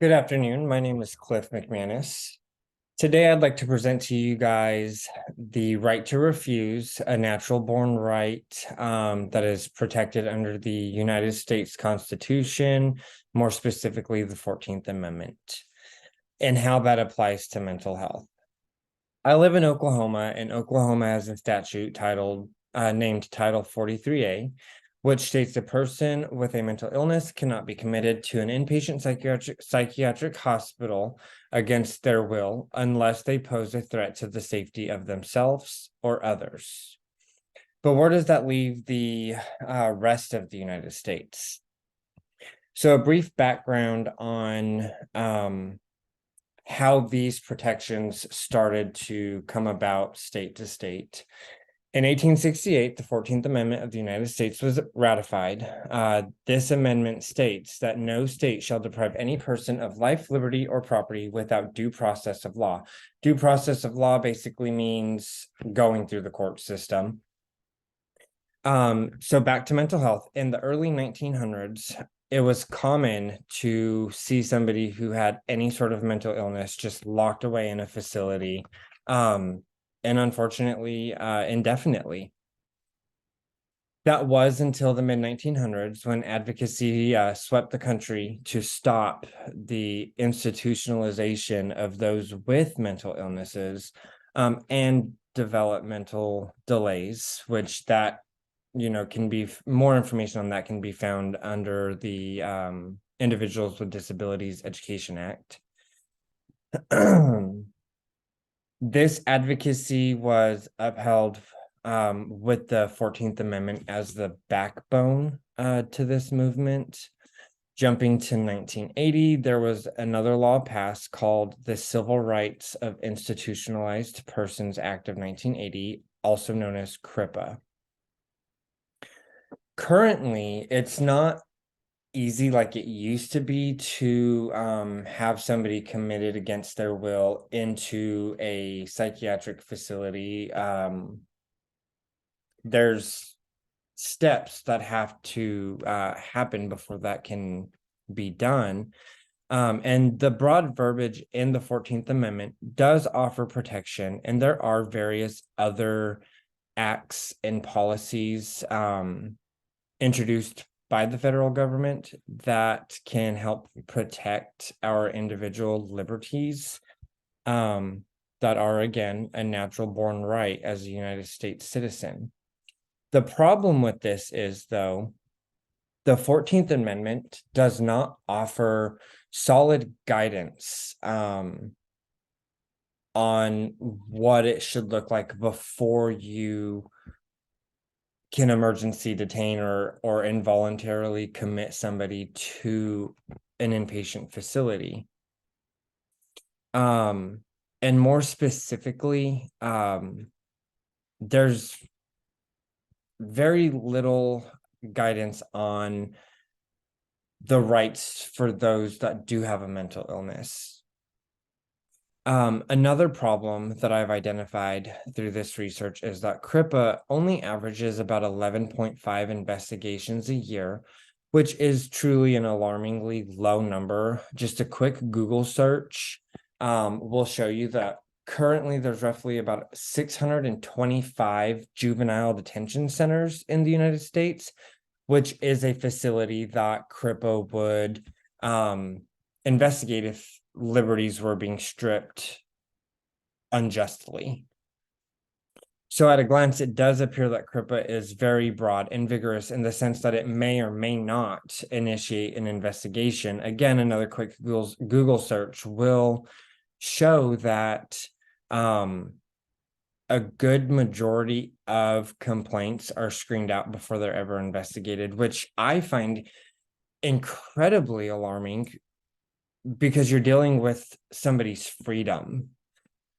Good afternoon. My name is Cliff McManus. Today, I'd like to present to you guys the right to refuse, a natural born right that is protected under the United States Constitution, more specifically the 14th Amendment, and how that applies to mental health. I live in Oklahoma, and Oklahoma has a statute named Title 43A, which states a person with a mental illness cannot be committed to an inpatient psychiatric hospital against their will unless they pose a threat to the safety of themselves or others. But where does that leave the rest of the United States? So, a brief background on how these protections started to come about state to state. In 1868, the 14th Amendment of the United States was ratified. This amendment states that no state shall deprive any person of life, liberty, or property without due process of law. Due process of law basically means going through the court system. So back to mental health. In the early 1900s, it was common to see somebody who had any sort of mental illness just locked away in a facility, and unfortunately, indefinitely. That was until the mid 1900s when advocacy swept the country to stop the institutionalization of those with mental illnesses and developmental delays, which that can be more information on that can be found under the Individuals with Disabilities Education Act. This advocacy was upheld with the 14th Amendment as the backbone to this movement. Jumping to 1980, there was another law passed called the Civil Rights of Institutionalized Persons Act of 1980, also known as CRIPA. Currently, it's not easy like it used to be to have somebody committed against their will into a psychiatric facility. There's steps that have to happen before that can be done. And the broad verbiage in the 14th Amendment does offer protection, and there are various other acts and policies introduced by the federal government that can help protect our individual liberties that are, again, a natural born right as a United States citizen. The problem with this is, though, the 14th Amendment does not offer solid guidance on what it should look like before you can emergency detain or involuntarily commit somebody to an inpatient facility. And more specifically, there's very little guidance on the rights for those that do have a mental illness. Another problem that I've identified through this research is that CRIPA only averages about 11.5 investigations a year, which is truly an alarmingly low number. Just a quick Google search will show you that currently there's roughly about 625 juvenile detention centers in the United States, which is a facility that CRIPA would investigate if liberties were being stripped unjustly. So at a glance, it does appear that CRIPA is very broad and vigorous in the sense that it may or may not initiate an investigation. Again, another quick Google search will show that a good majority of complaints are screened out before they're ever investigated, which I find incredibly alarming because you're dealing with somebody's freedom.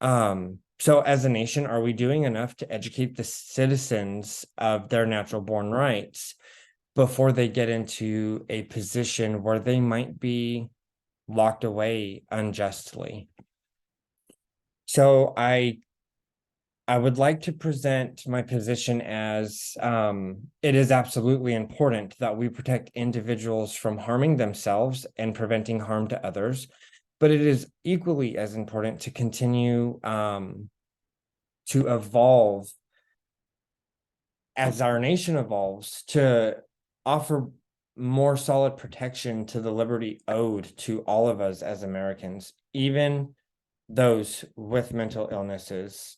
So as a nation, are we doing enough to educate the citizens of their natural born rights before they get into a position where they might be locked away unjustly? So I I would like to present my position as it is absolutely important that we protect individuals from harming themselves and preventing harm to others, but it is equally as important to continue to evolve as our nation evolves to offer more solid protection to the liberty owed to all of us as Americans, even those with mental illnesses.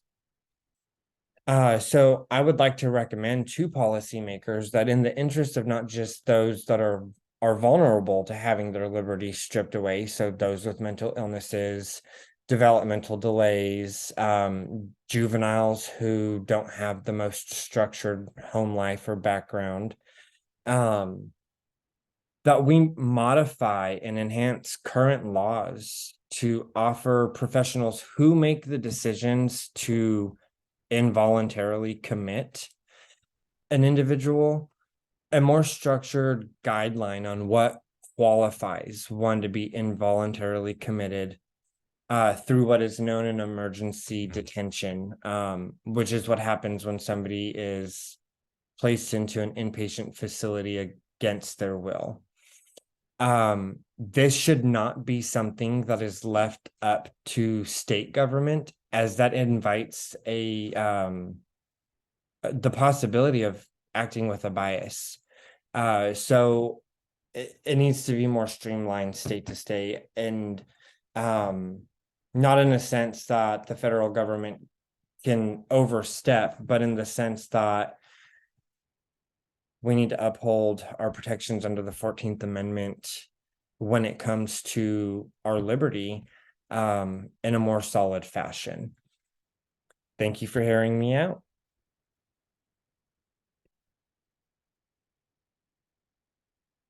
So I would like to recommend to policymakers that in the interest of not just those that are vulnerable to having their liberty stripped away, so those with mental illnesses, developmental delays, juveniles who don't have the most structured home life or background, that we modify and enhance current laws to offer professionals who make the decisions to involuntarily commit an individual a more structured guideline on what qualifies one to be involuntarily committed through what is known an emergency detention, which is what happens when somebody is placed into an inpatient facility against their will. This should not be something that is left up to state government, as that invites the possibility of acting with a bias. So it needs to be more streamlined state to state, and not in a sense that the federal government can overstep, but in the sense that we need to uphold our protections under the 14th Amendment when it comes to our liberty in a more solid fashion. Thank you for hearing me out.